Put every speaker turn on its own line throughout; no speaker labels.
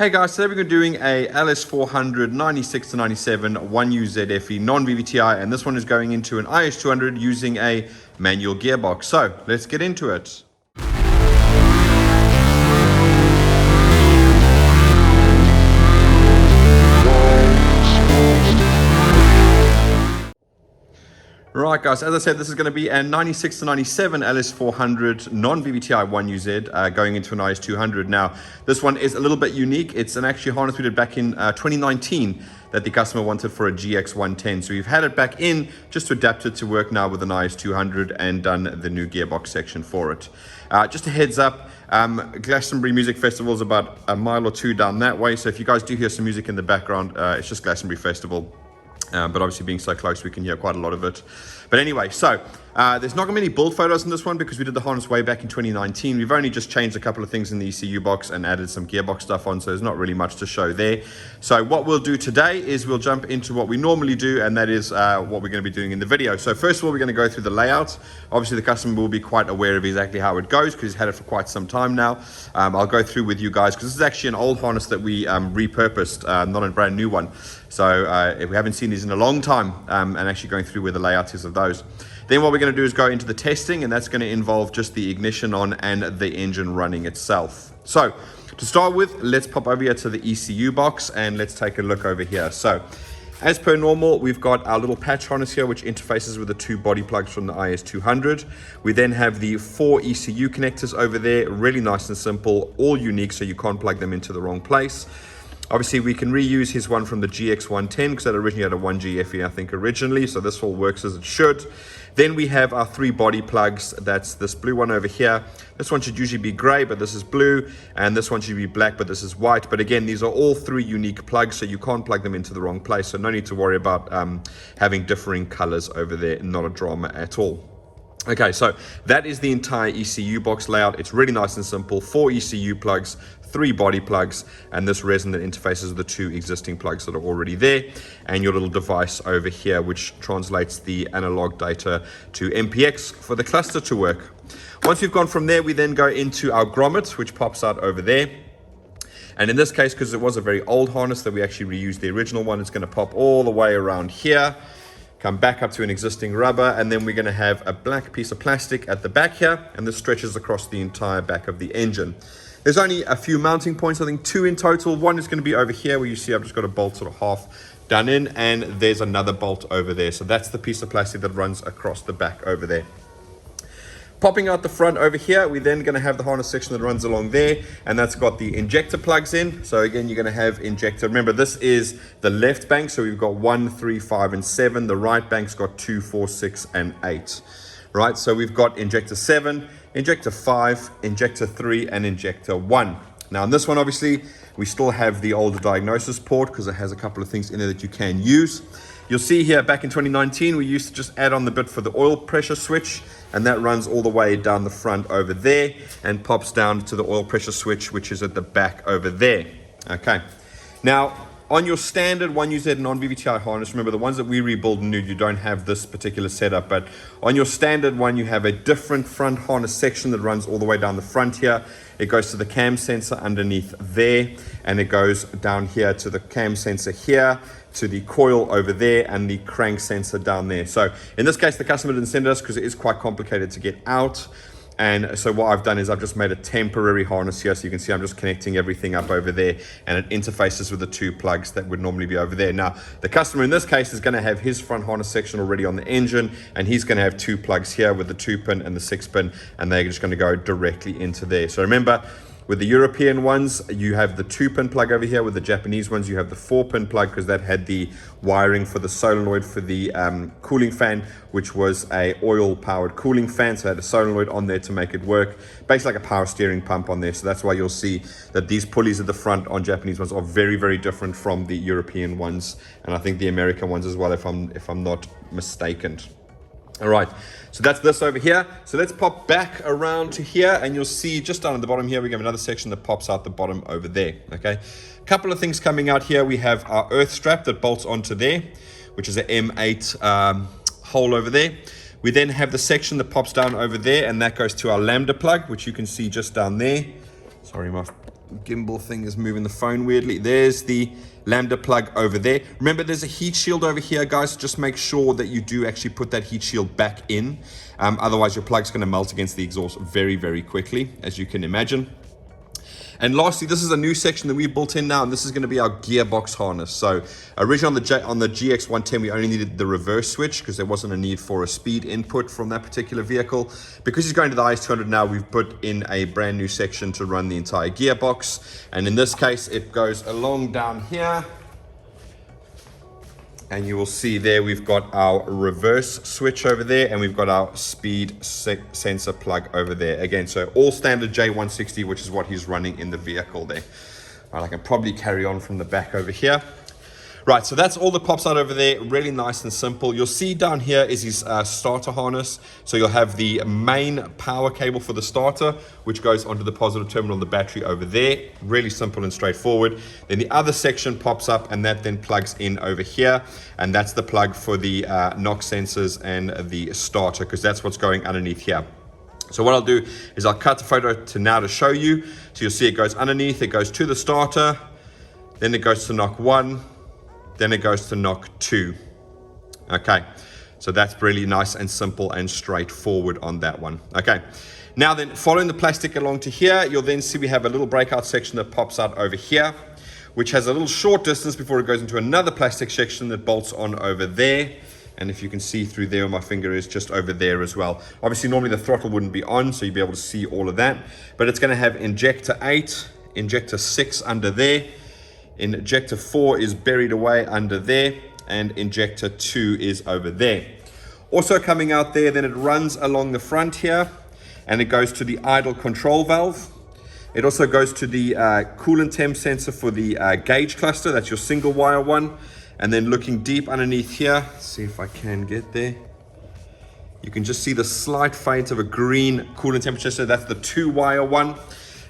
Hey guys, today we're doing a LS400 96 to 97 1UZ-FE non-VVT-i, and this one is going into an IS200 using a manual gearbox. So let's get into it. Right guys, as I said, this is going to be a 96 to 97 LS400 non-VVT-i 1UZ going into an IS200. Now, this one is a little bit unique. It's an actually harness we did back in 2019 that the customer wanted for a GX110. So we've had it back in just to adapt it to work now with an IS200 and done the new gearbox section for it. Just a heads up, Glastonbury Music Festival is about a mile or two down that way. So if you guys do hear some music in the background, it's just Glastonbury Festival. But obviously being so close, we can hear quite a lot of it. But anyway, so there's not going to be any build photos in this one because we did the harness way back in 2019. We've only just changed a couple of things in the ECU box and added some gearbox stuff on, so there's not really much to show there. So what we'll do today is we'll jump into what we normally do, and that is what we're going to be doing in the video. So first of all, we're going to go through the layout. Obviously, the customer will be quite aware of exactly how it goes because he's had it for quite some time now. I'll go through with you guys because this is actually an old harness that we repurposed, not a brand new one. So if we haven't seen these in a long time, and actually going through where the layout is of those. Then what we're going to do is go into the testing, and that's going to involve just the ignition on and the engine running itself. So to start with, let's pop over here to the ECU box and let's take a look over here. So as per normal, we've got our little patch harness here, which interfaces with the two body plugs from the IS200. We then have the 4 ECU connectors over there, really nice and simple, all unique, so you can't plug them into the wrong place. Obviously, we can reuse his one from the GX110 because that originally had a 1G-FE, I think, originally. So this all works as it should. Then we have our 3 body plugs. That's this blue one over here. This one should usually be gray, but this is blue. And this one should be black, but this is white. But again, these are all 3 unique plugs, so you can't plug them into the wrong place. So no need to worry about having differing colors over there. Not a drama at all. Okay, so that is the entire ECU box layout. It's really nice and simple. 4 ECU plugs, 3 body plugs, and this resin that interfaces with the 2 existing plugs that are already there, and your little device over here which translates the analog data to MPX for the cluster to work. Once we've gone from there, we then go into our grommet, which pops out over there. And in this case, because it was a very old harness that we actually reused the original one, it's going to pop all the way around here, come back up to an existing rubber, and then we're going to have a black piece of plastic at the back here, and this stretches across the entire back of the engine. There's only a few mounting points, I think 2 in total. One is going to be over here where you see I've just got a bolt sort of half done in, and there's another bolt over there. So that's the piece of plastic that runs across the back over there. Popping out the front over here, we're then going to have the harness section that runs along there, and that's got the injector plugs in. So again, you're going to have injector. Remember, this is the left bank, so we've got 1, 3, 5, and 7. The right bank's got 2, 4, 6, and 8. Right, so we've got injector 7, injector 5, injector 3, and injector 1. Now in this one, obviously, we still have the older diagnosis port because it has a couple of things in there that you can use. You'll see here back in 2019, we used to just add on the bit for the oil pressure switch, and that runs all the way down the front over there and pops down to the oil pressure switch, which is at the back over there. Okay. Now, on your standard 1UZ non-VVT-i harness, remember the ones that we rebuild new, you don't have this particular setup, but on your standard one, you have a different front harness section that runs all the way down the front here. It goes to the cam sensor underneath there, and it goes down here to the cam sensor here, to the coil over there, and the crank sensor down there. So in this case, the customer didn't send us because it is quite complicated to get out. And so what I've done is I've just made a temporary harness here. So you can see I'm just connecting everything up over there, and it interfaces with the 2 plugs that would normally be over there. Now, the customer in this case is going to have his front harness section already on the engine, and he's going to have 2 plugs here with the 2-pin and the 6-pin, and they're just going to go directly into there. So remember, with the European ones, you have the 2-pin plug over here. With the Japanese ones, you have the 4-pin plug because that had the wiring for the solenoid for the cooling fan, which was a oil-powered cooling fan. So it had a solenoid on there to make it work. Basically like a power steering pump on there. So that's why you'll see that these pulleys at the front on Japanese ones are very, very different from the European ones. And I think the American ones as well, if I'm not mistaken. All right, so that's this over here. So let's pop back around to here, and you'll see just down at the bottom here, we have another section that pops out the bottom over there, okay? A couple of things coming out here. We have our earth strap that bolts onto there, which is an M8 hole over there. We then have the section that pops down over there, and that goes to our Lambda plug, which you can see just down there. Sorry, my gimbal thing is moving the phone weirdly. There's the Lambda plug over there. Remember, there's a heat shield over here, guys. Just make sure that you do actually put that heat shield back in. Otherwise, your plug's going to melt against the exhaust very, very quickly, as you can imagine. And lastly, this is a new section that we've built in now, and this is going to be our gearbox harness. So originally on the GX110, we only needed the reverse switch because there wasn't a need for a speed input from that particular vehicle. Because he's going to the IS200 now, we've put in a brand new section to run the entire gearbox. And in this case, it goes along down here. And you will see there we've got our reverse switch over there, and we've got our speed sensor plug over there. Again, so all standard J160, which is what he's running in the vehicle there. All right, I can probably carry on from the back over here. Right, so that's all that pops out over there. Really nice and simple. You'll see down here is his starter harness. So you'll have the main power cable for the starter, which goes onto the positive terminal of the battery over there. Really simple and straightforward. Then the other section pops up, and that then plugs in over here. And that's the plug for the knock sensors and the starter, because that's what's going underneath here. So what I'll do is I'll cut the photo to now to show you. So you'll see it goes underneath, it goes to the starter, then it goes to knock 1, then it goes to knock 2. Okay, so that's really nice and simple and straightforward on that one. Okay, now then, following the plastic along to here, you'll then see we have a little breakout section that pops out over here, which has a little short distance before it goes into another plastic section that bolts on over there. And if you can see through there, my finger is just over there as well. Obviously, normally the throttle wouldn't be on, so you'd be able to see all of that. But it's going to have injector 8, injector 6 under there. Injector 4 is buried away under there, and injector 2 is over there. Also coming out there, then it runs along the front here, and it goes to the idle control valve. It also goes to the coolant temp sensor for the gauge cluster. That's your single wire one. And then looking deep underneath here, see if I can get there. You can just see the slight faint of a green coolant temperature. So that's the 2-wire one.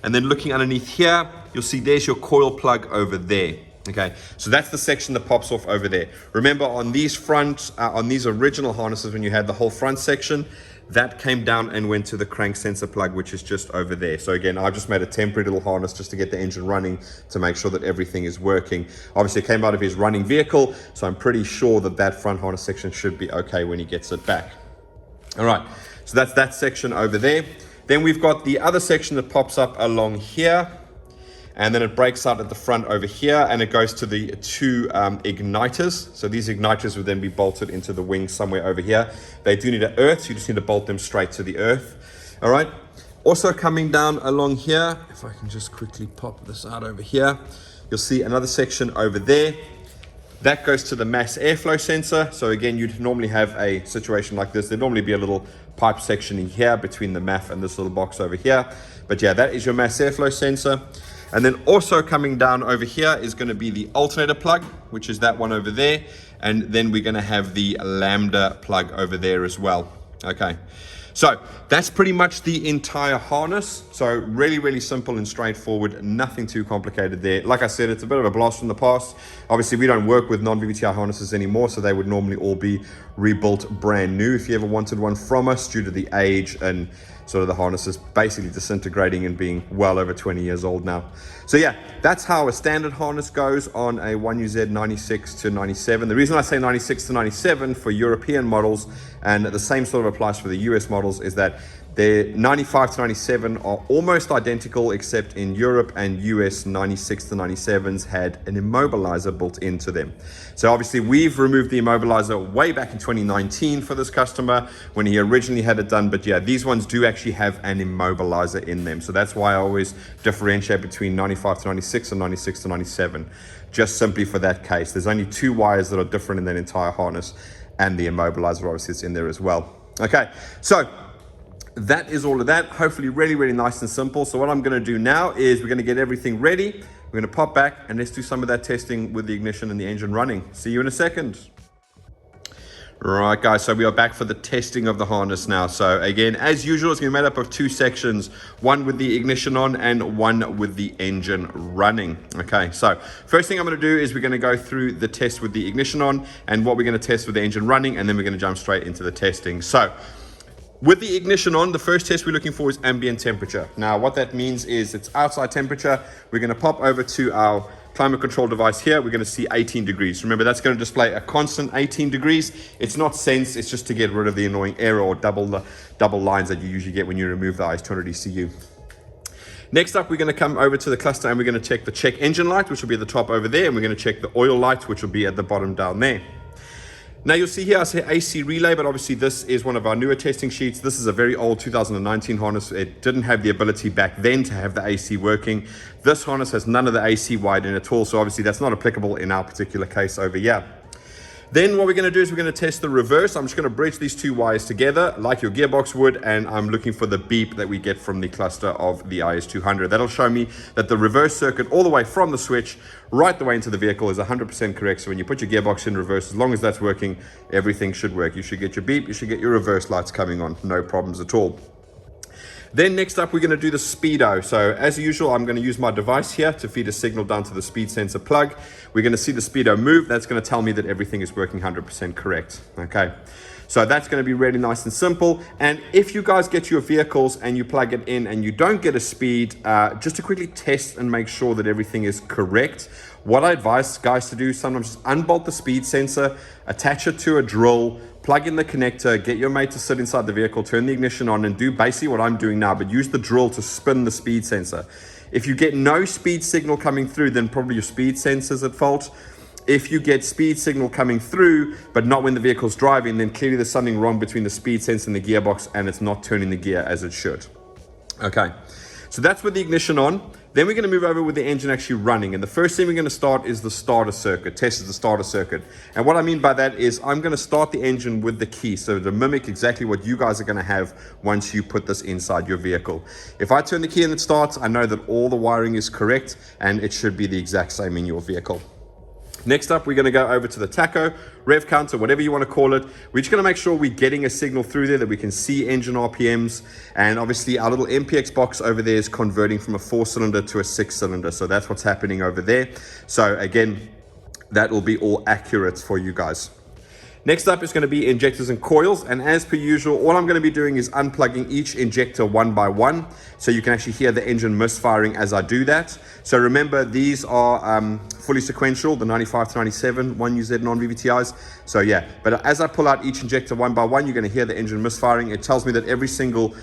And then looking underneath here, you'll see there's your coil plug over there. Okay, so that's the section that pops off over there. Remember, on these on these original harnesses, when you had the whole front section, that came down and went to the crank sensor plug, which is just over there. So again, I've just made a temporary little harness just to get the engine running to make sure that everything is working. Obviously, it came out of his running vehicle, so I'm pretty sure that that front harness section should be okay when he gets it back. All right, so that's that section over there. Then we've got the other section that pops up along here, and then it breaks out at the front over here, and it goes to the 2 igniters. So these igniters would then be bolted into the wing somewhere over here. They do need an earth, so you just need to bolt them straight to the earth. All right. Also coming down along here, if I can just quickly pop this out over here, you'll see another section over there. That goes to the mass airflow sensor. So again, you'd normally have a situation like this. There'd normally be a little pipe section in here between the MAF and this little box over here. But yeah, that is your mass airflow sensor. And then also coming down over here is going to be the alternator plug, which is that one over there. And then we're going to have the Lambda plug over there as well. Okay. So that's pretty much the entire harness. So really, really simple and straightforward. Nothing too complicated there. Like I said, it's a bit of a blast from the past. Obviously, we don't work with non-VVT-i harnesses anymore, so they would normally all be rebuilt brand new if you ever wanted one from us, due to the age and sort of the harnesses basically disintegrating and being well over 20 years old now. So yeah, that's how a standard harness goes on a 1UZ 96 to 97. The reason I say 96 to 97 for European models, and the same sort of applies for the US models, is that the 95 to 97 are almost identical, except in Europe and US, 96 to 97s had an immobilizer built into them. So obviously we've removed the immobilizer way back in 2019 for this customer when he originally had it done. But yeah, these ones do actually have an immobilizer in them. So that's why I always differentiate between 95 to 96 and 96 to 97, just simply for that case. There's only 2 wires that are different in that entire harness, and the immobilizer obviously is in there as well. Okay, so that is all of that. Hopefully really, really nice and simple. So what I'm going to do now is we're going to get everything ready. We're going to pop back and let's do some of that testing with the ignition and the engine running. See you in a second. Right, guys, so we are back for the testing of the harness now. So again, as usual, it's going to be made up of 2 sections, one with the ignition on and one with the engine running. Okay, so first thing I'm going to do is we're going to go through the test with the ignition on and what we're going to test with the engine running, and then we're going to jump straight into the testing. So With the ignition on, the first test we're looking for is ambient temperature. Now, what that means is it's outside temperature. We're going to pop over to our climate control device here. We're going to see 18 degrees. Remember, that's going to display a constant 18 degrees. It's not sense, it's just to get rid of the annoying error or double lines that you usually get when you remove the IS200 ECU. Next up, we're going to come over to the cluster and we're going to check the check engine light, which will be at the top over there, and we're going to check the oil light, which will be at the bottom down there. Now you'll see here I say AC relay, but obviously this is one of our newer testing sheets. This is a very old 2019 harness. It didn't have the ability back then to have the AC working. This harness has none of the AC wiring at all, so obviously that's not applicable in our particular case over here. Then what we're going to do is we're going to test the reverse. I'm just going to bridge these two wires together like your gearbox would, and I'm looking for the beep that we get from the cluster of the IS200. That'll show me that the reverse circuit all the way from the switch right the way into the vehicle is 100% correct. So when you put your gearbox in reverse, as long as that's working, everything should work. You should get your beep, you should get your reverse lights coming on, no problems at all. Then next up, we're going to do the speedo. So as usual, I'm going to use my device here to feed a signal down to the speed sensor plug. We're going to see the speedo move. That's going to tell me that everything is working 100% correct. Okay. So that's going to be really nice and simple. And if you guys get your vehicles and you plug it in and you don't get a speed, just to quickly test and make sure that everything is correct, what I advise guys to do, sometimes just unbolt the speed sensor, attach it to a drill, plug in the connector, get your mate to sit inside the vehicle, turn the ignition on, and do basically what I'm doing now, but use the drill to spin the speed sensor. If you get no speed signal coming through, then probably your speed sensor's at fault. If you get speed signal coming through, but not when the vehicle's driving, then clearly there's something wrong between the speed sensor and the gearbox, and it's not turning the gear as it should. Okay, so that's with the ignition on. Then we're going to move over with the engine actually running. And the first thing we're going to start is the starter circuit, test the starter circuit. And what I mean by that is I'm going to start the engine with the key. So to mimic exactly what you guys are going to have once you put this inside your vehicle. If I turn the key and it starts, I know that all the wiring is correct and it should be the exact same in your vehicle. Next up, we're going to go over to the tacho, rev counter, whatever you want to call it. We're just going to make sure we're getting a signal through there that we can see engine RPMs. And obviously our little MPX box over there is converting from a 4-cylinder to a 6-cylinder. So that's what's happening over there. So again, that will be all accurate for you guys. Next up is going to be injectors and coils, and as per usual, all I'm going to be doing is unplugging each injector one by one, so you can actually hear the engine misfiring as I do that. So remember, these are fully sequential, the 95 to 97 1UZ non-VVT-Is. So yeah, but as I pull out each injector one by one, you're going to hear the engine misfiring. It tells me that every single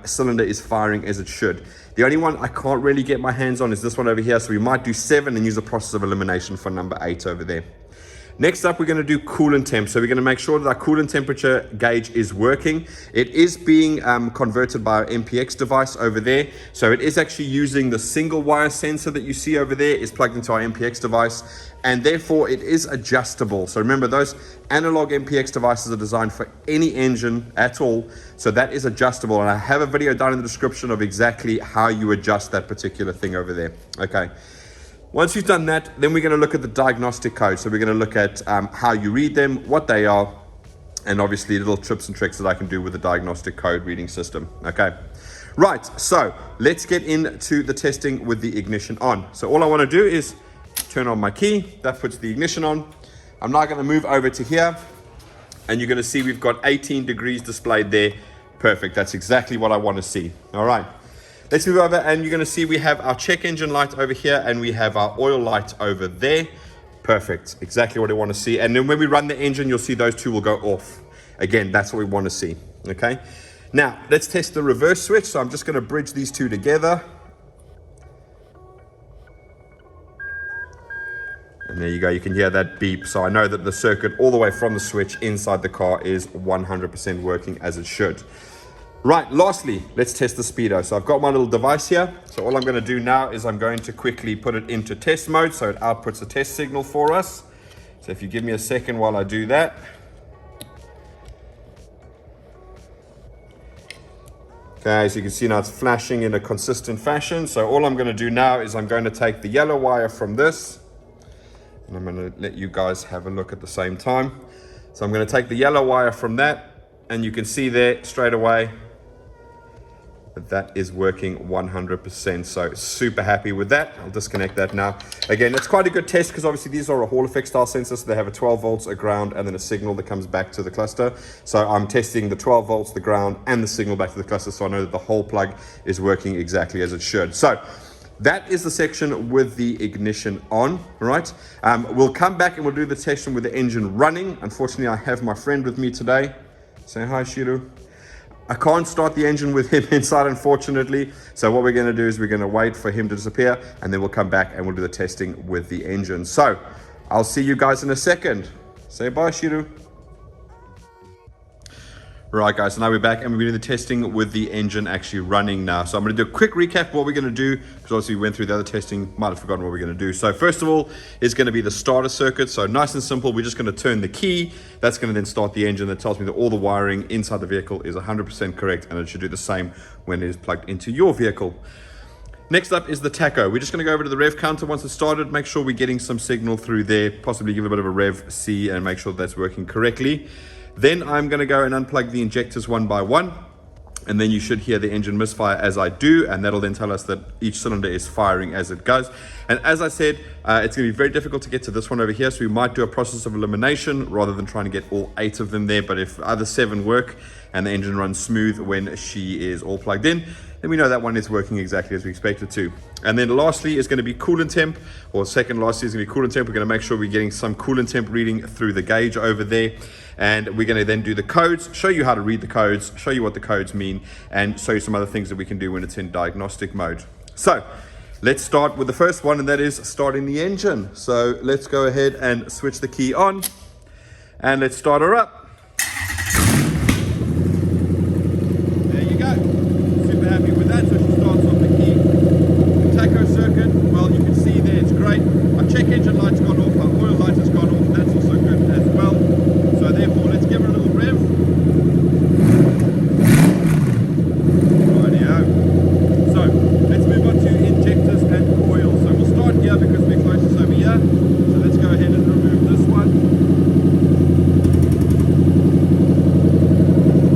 cylinder is firing as it should. The only one I can't really get my hands on is this one over here, so we might do 7 and use a process of elimination for number 8 over there. Next up, we're going to do coolant temp. So we're going to make sure that our coolant temperature gauge is working. It is being converted by our MPX device over there. So it is actually using the single wire sensor that you see over there is plugged into our MPX device. And therefore it is adjustable. So remember, those analog MPX devices are designed for any engine at all. So that is adjustable. And I have a video down in the description of exactly how you adjust that particular thing over there. Okay. Once you've done that, then we're going to look at the diagnostic code. So we're going to look at how you read them, what they are, and obviously little tips and tricks that I can do with the diagnostic code reading system. Okay. Right. So let's get into the testing with the ignition on. So all I want to do is turn on my key. That puts the ignition on. I'm now going to move over to here, and you're going to see we've got 18 degrees displayed there. Perfect. That's exactly what I want to see. All right. Let's move over, and you're going to see we have our check engine light over here and we have our oil light over there. Perfect. Exactly what I want to see. And then when we run the engine, you'll see those two will go off. Again, that's what we want to see. Okay. Now let's test the reverse switch. So I'm just going to bridge these two together. And there you go. You can hear that beep. So I know that the circuit all the way from the switch inside the car is 100% working as it should. Right, lastly, let's test the speedo. So I've got my little device here. So all I'm going to do now is I'm going to quickly put it into test mode so it outputs a test signal for us. So if you give me a second while I do that. Okay, so you can see now it's flashing in a consistent fashion. So all I'm going to do now is I'm going to take the yellow wire from this, and I'm going to let you guys have a look at the same time. So I'm going to take the yellow wire from that, and you can see there straight away that is working 100%. So super happy with that. I'll disconnect that now. Again, it's quite a good test because obviously these are a Hall effect style sensor. So they have a 12 volts, a ground, and then a signal that comes back to the cluster. So I'm testing the 12 volts, the ground, and the signal back to the cluster. So I know that the whole plug is working exactly as it should. So that is the section with the ignition on, right? We'll come back and we'll do the section with the engine running. Unfortunately, I have my friend with me today. Say hi, Shiru. I can't start the engine with him inside, unfortunately. So what we're going to do is we're going to wait for him to disappear, and then we'll come back and we'll do the testing with the engine. So I'll see you guys in a second. Say bye, Shiru. Right, guys, so now we're back and we're doing the testing with the engine actually running now. So I'm going to do a quick recap of what we're going to do, because obviously we went through the other testing, might have forgotten what we're going to do. So first of all is going to be the starter circuit. So nice and simple, we're just going to turn the key. That's going to then start the engine. That tells me that all the wiring inside the vehicle is 100% correct, and it should do the same when it is plugged into your vehicle. Next up is the tacho. We're just going to go over to the rev counter once it's started, make sure we're getting some signal through there, possibly give it a bit of a rev C and make sure that's working correctly. Then I'm going to go and unplug the injectors one by one, and then you should hear the engine misfire as I do, and that'll then tell us that each cylinder is firing as it goes. And as I said, it's going to be very difficult to get to this one over here, so we might do a process of elimination rather than trying to get all 8 of them there. But if other 7 work and the engine runs smooth when she is all plugged in, then we know that one is working exactly as we expect it to. And then lastly is going to be coolant temp, or second lastly is going to be coolant temp. We're going to make sure we're getting some coolant temp reading through the gauge over there. And we're going to then do the codes, show you how to read the codes, show you what the codes mean, and show you some other things that we can do when it's in diagnostic mode. So let's start with the first one, and that is starting the engine. So let's go ahead and switch the key on, and let's start her up. There you go. Super happy with that. So she starts off the key. The tacho circuit, well, you can see there, it's great. Our check engine light's gone off, our oil light has gone off, that's also good as well. So therefore, let's give her a little rev. Rightio. So let's move on to injectors and coils. So we'll start here because we're closest over here. So let's go ahead and remove this one.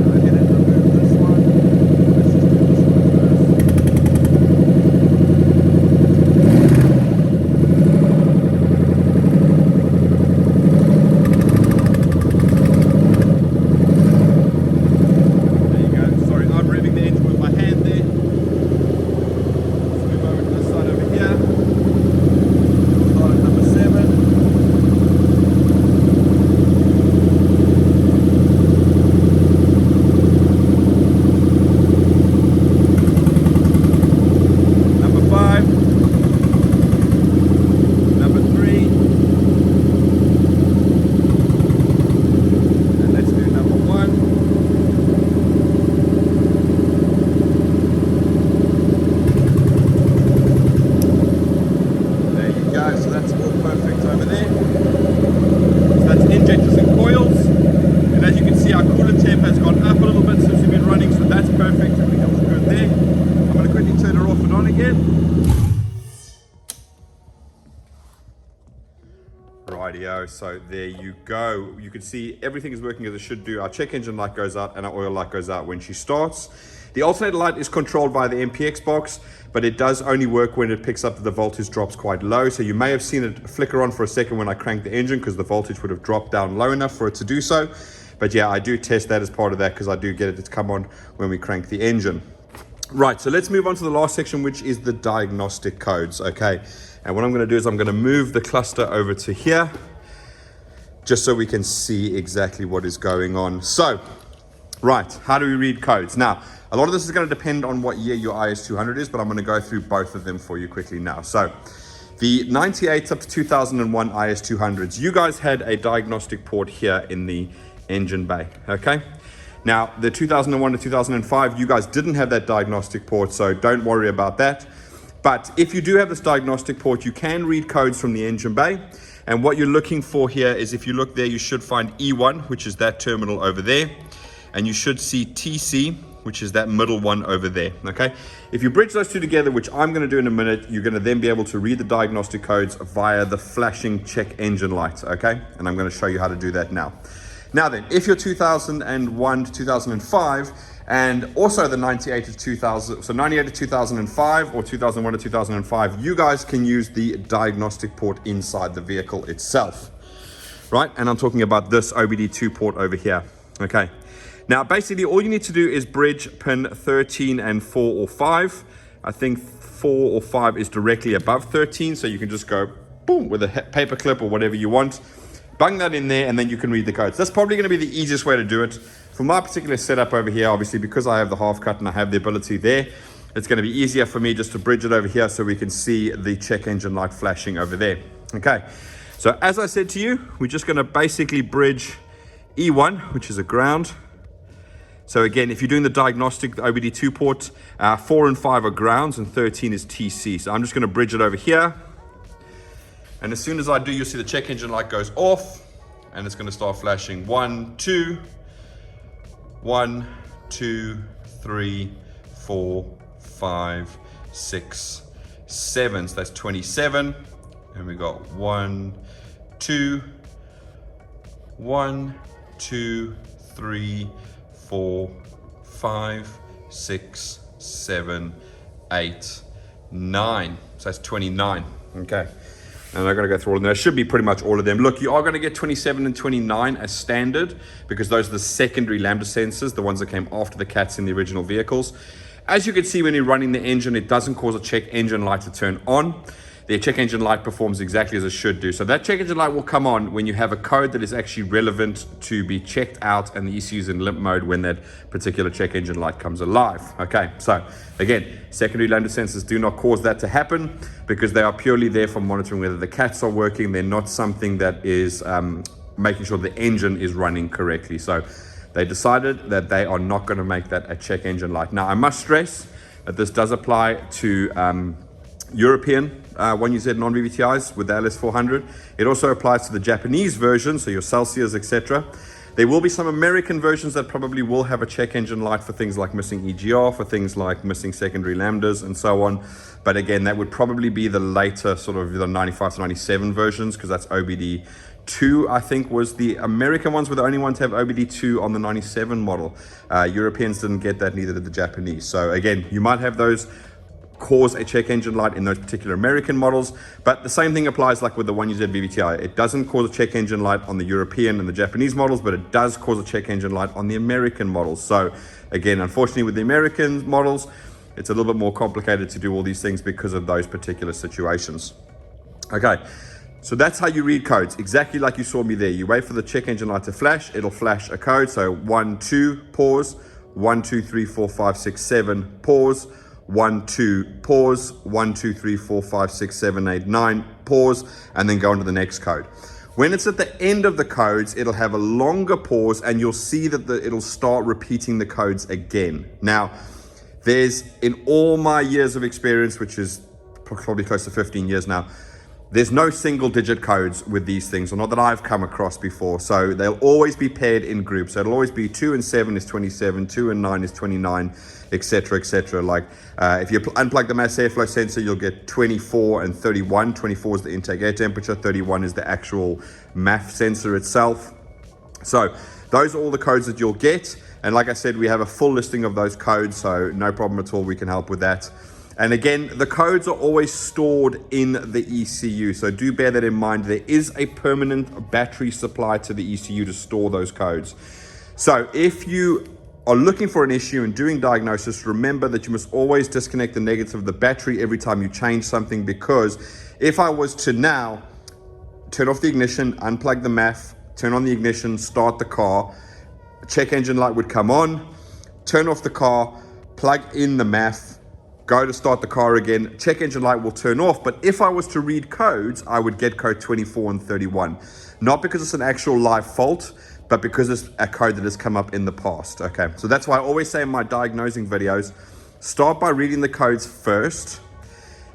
Go ahead and remove this one. Let's just do this one Rightio, so there you go. You can see everything is working as it should do. Our check engine light goes out and our oil light goes out when she starts. The alternator light is controlled by the MPX box, but it does only work when it picks up that the voltage drops quite low. So you may have seen it flicker on for a second when I cranked the engine because the voltage would have dropped down low enough for it to do so. But yeah, I do test that as part of that because I do get it to come on when we crank the engine. Right, so let's move on to the last section, which is the diagnostic codes, okay? And what I'm gonna do is I'm gonna move the cluster over to here, just so we can see exactly what is going on. So, right, how do we read codes? Now, a lot of this is gonna depend on what year your IS200 is, but I'm gonna go through both of them for you quickly now. So, the 98 up to 2001 IS200s, you guys had a diagnostic port here in the engine bay, okay? Now, the 2001 to 2005, you guys didn't have that diagnostic port, so don't worry about that. But if you do have this diagnostic port, you can read codes from the engine bay. And what you're looking for here is, if you look there, you should find E1, which is that terminal over there. And you should see TC, which is that middle one over there, okay? If you bridge those two together, which I'm gonna do in a minute, you're gonna then be able to read the diagnostic codes via the flashing check engine light, okay? And I'm gonna show you how to do that now. Now then, if you're 2001 to 2005, and also the 98 to 2000, so 98 to 2005 or 2001 to 2005, you guys can use the diagnostic port inside the vehicle itself, right? And I'm talking about this OBD2 port over here, okay? Now, basically, all you need to do is bridge pin 13 and 4 or 5. I think 4 or 5 is directly above 13, so you can just go boom with a paper clip or whatever you want, bung that in there, and then you can read the codes. That's probably going to be the easiest way to do it. For my particular setup over here, obviously, because I have the half cut and I have the ability there, it's going to be easier for me just to bridge it over here so we can see the check engine light flashing over there. Okay, so as I said to you, we're just going to basically bridge E1, which is a ground. So again, if you're doing the diagnostic, the OBD2 port, 4 and 5 are grounds and 13 is TC. So I'm just going to bridge it over here. And as soon as I do, you'll see the check engine light goes off and it's going to start flashing 1, 2, 1, 2, 3, 4, 5, 6, 7. So that's 27. And we got 1, 2, 1, 2, 3, 4, 5, 6, 7, 8, 9. So that's 29. Okay. And I'm going to go through all of them. There should be pretty much all of them. Look, you are going to get 27 and 29 as standard because those are the secondary Lambda sensors, the ones that came after the cats in the original vehicles. As you can see, when you're running the engine, it doesn't cause a check engine light to turn on. The check engine light performs exactly as it should do. So that check engine light will come on when you have a code that is actually relevant to be checked out and the ECU is in limp mode when that particular check engine light comes alive. Okay, so again, secondary Lambda sensors do not cause that to happen because they are purely there for monitoring whether the cats are working. They're not something that is making sure the engine is running correctly. So they decided that they are not going to make that a check engine light. Now, I must stress that this does apply to European 1UZ non-VVT-Is with the LS400. It also applies to the Japanese version, so your Celsius, etc. There will be some American versions that probably will have a check engine light for things like missing EGR, for things like missing secondary lambdas and so on. But again, that would probably be the later sort of the 95 to 97 versions because that's OBD2, I think, was the American ones were the only ones to have OBD2 on the 97 model. Europeans didn't get that, neither did the Japanese. So again, you might have those cause a check engine light in those particular American models, but the same thing applies like with the 1UZ VVT-i. It doesn't cause a check engine light on the European and the Japanese models, but it does cause a check engine light on the American models. So again, unfortunately with the American models, it's a little bit more complicated to do all these things because of those particular situations. Okay, so that's how you read codes, exactly like you saw me there. You wait for the check engine light to flash, it'll flash a code. So 1, 2, pause, 1, 2, 3, 4, 5, 6, 7, pause, 1, 2, pause, 1, 2, 3, 4, 5, 6, 7, 8, 9, pause, and then go on to the next code. When it's at the end of the codes, it'll have a longer pause and you'll see that it'll start repeating the codes again. Now, there's, in all my years of experience, which is probably close to 15 years now, there's no single digit codes with these things, or not that I've come across before. So they'll always be paired in groups. So it'll always be 2 and 7 is 27, 2 and 9 is 29, etc., etc. Like if you unplug the mass airflow sensor, you'll get 24 and 31. 24 is the intake air temperature, 31 is the actual MAF sensor itself. So those are all the codes that you'll get. And like I said, we have a full listing of those codes, so no problem at all. We can help with that. And again, the codes are always stored in the ECU. So do bear that in mind. There is a permanent battery supply to the ECU to store those codes. So if you are looking for an issue and doing diagnosis, remember that you must always disconnect the negative of the battery every time you change something, because if I was to now turn off the ignition, unplug the MAF, turn on the ignition, start the car, check engine light would come on, turn off the car, plug in the MAF, go to start the car again, check engine light will turn off. But if I was to read codes, I would get code 24 and 31. Not because it's an actual live fault, but because it's a code that has come up in the past. Okay, so that's why I always say in my diagnosing videos, start by reading the codes first,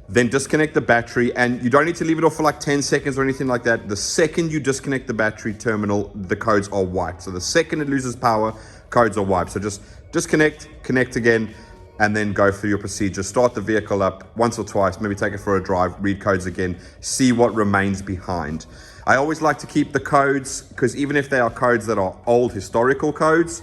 then disconnect the battery, and you don't need to leave it off for like 10 seconds or anything like that. The second you disconnect the battery terminal, the codes are wiped. So the second it loses power, codes are wiped. So just disconnect, connect again, and then go through your procedure. Start the vehicle up once or twice, maybe take it for a drive, read codes again, see what remains behind. I always like to keep the codes, because even if they are codes that are old historical codes,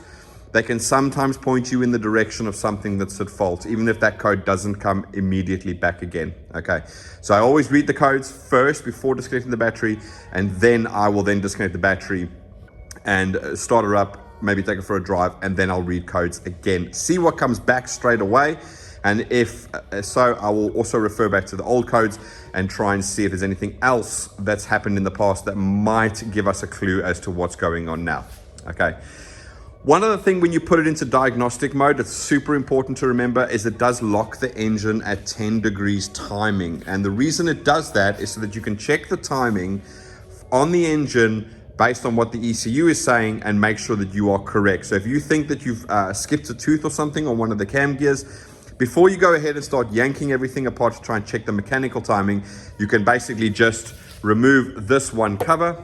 they can sometimes point you in the direction of something that's at fault, even if that code doesn't come immediately back again. Okay, so I always read the codes first before disconnecting the battery, and then I will then disconnect the battery and start her up, maybe take it for a drive, and then I'll read codes again. See what comes back straight away, and if so, I will also refer back to the old codes and try and see if there's anything else that's happened in the past that might give us a clue as to what's going on now. Okay. One other thing when you put it into diagnostic mode that's super important to remember is it does lock the engine at 10 degrees timing. And the reason it does that is so that you can check the timing on the engine based on what the ECU is saying and make sure that you are correct. So if you think that you've skipped a tooth or something on one of the cam gears, before you go ahead and start yanking everything apart to try and check the mechanical timing, you can basically just remove this one cover,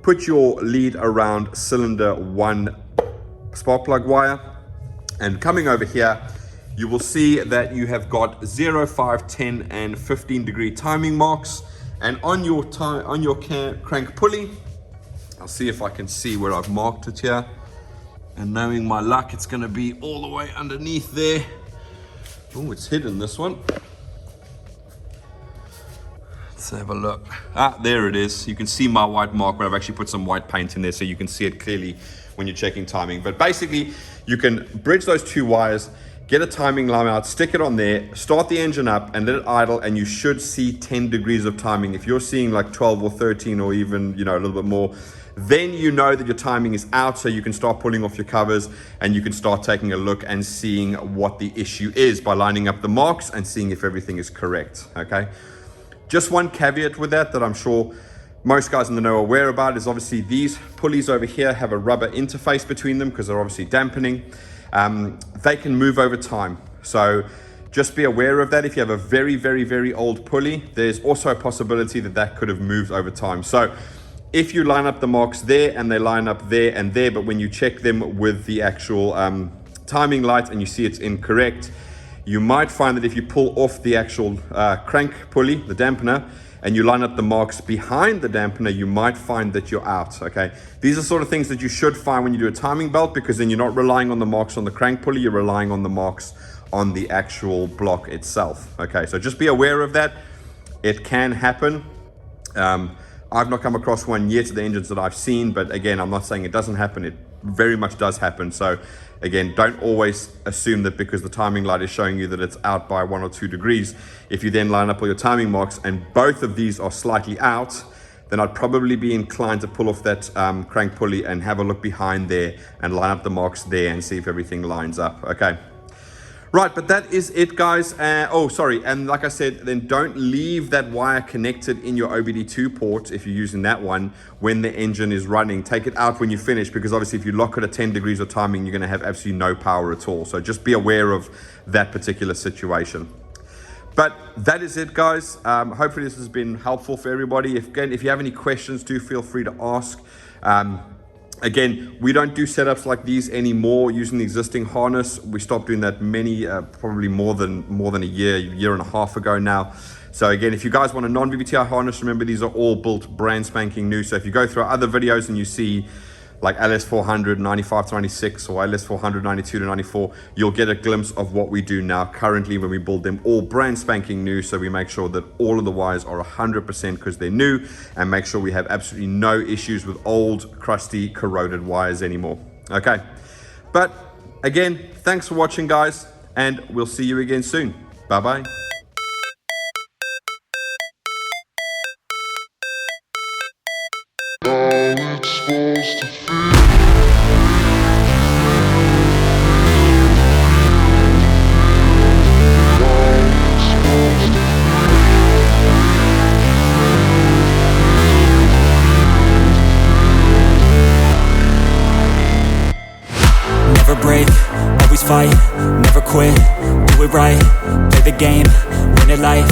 put your lead around cylinder 1 spark plug wire, and coming over here you will see that you have got 0, 5, 10 and 15 degree timing marks, and on your crank pulley, I'll see if I can see where I've marked it here, and knowing my luck it's going to be all the way underneath there. Oh, it's hidden, this one. Let's have a look. Ah, there it is. You can see my white mark, but I've actually put some white paint in there so you can see it clearly when you're checking timing. But basically, you can bridge those two wires, get a timing line out, stick it on there, start the engine up and let it idle, and you should see 10 degrees of timing. If you're seeing like 12 or 13 or even, you know, a little bit more, then you know that your timing is out, so you can start pulling off your covers and you can start taking a look and seeing what the issue is by lining up the marks and seeing if everything is correct. Okay, just one caveat with that I'm sure most guys in the know are aware about is obviously these pulleys over here have a rubber interface between them because they're obviously dampening. They can move over time, so just be aware of that. If you have a very, very, very old pulley, there's also a possibility that that could have moved over time. So if you line up the marks there and they line up there and there, but when you check them with the actual timing light and you see it's incorrect, you might find that if you pull off the actual crank pulley, the dampener, and you line up the marks behind the dampener, you might find that you're out. Okay, these are sort of things that you should find when you do a timing belt, because then you're not relying on the marks on the crank pulley, you're relying on the marks on the actual block itself. Okay, so just be aware of that. It can happen. I've not come across one yet to the engines that I've seen, but again, I'm not saying it doesn't happen. It very much does happen. So again, don't always assume that because the timing light is showing you that it's out by 1 or 2 degrees. If you then line up all your timing marks and both of these are slightly out, then I'd probably be inclined to pull off that crank pulley and have a look behind there and line up the marks there and see if everything lines up. Okay. Right, but that is it, guys. Oh, sorry, and like I said, then don't leave that wire connected in your OBD2 port if you're using that one when the engine is running. Take it out when you finish, because obviously if you lock it at 10 degrees of timing, you're going to have absolutely no power at all. So just be aware of that particular situation. But that is it, guys. Hopefully this has been helpful for everybody. If you have any questions, do feel free to ask. Again, we don't do setups like these anymore using the existing harness. We stopped doing that probably more than a year and a half ago now. So again, if you guys want a non-VVT-i harness, remember these are all built brand spanking new. So if you go through our other videos and you see like LS400 95 to 96 or LS400 92 to 94, you'll get a glimpse of what we do now currently when we build them all brand spanking new. So we make sure that all of the wires are 100% because they're new, and make sure we have absolutely no issues with old, crusty, corroded wires anymore. Okay, but again, thanks for watching, guys, and we'll see you again soon. Bye-bye.
Never break, always fight, never quit, do it right, play the game, win it life,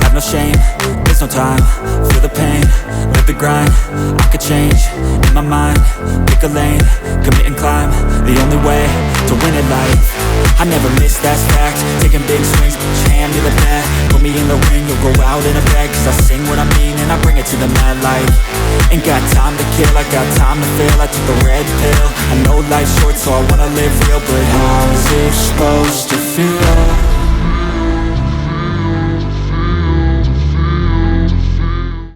have no shame, there's no time, feel the pain, live the grind, I could change, in my mind, pick a lane, commit and climb, the only way to win it life. I never miss, that's fact. Taking big swings, put your hand to the bat. Put me in the ring, you'll go out in a bag. Cause I sing what I mean and I bring it to the mad light. Ain't got time to kill, I got time to feel. I took the red pill, I know life's short so I wanna live real. But how's it supposed to feel?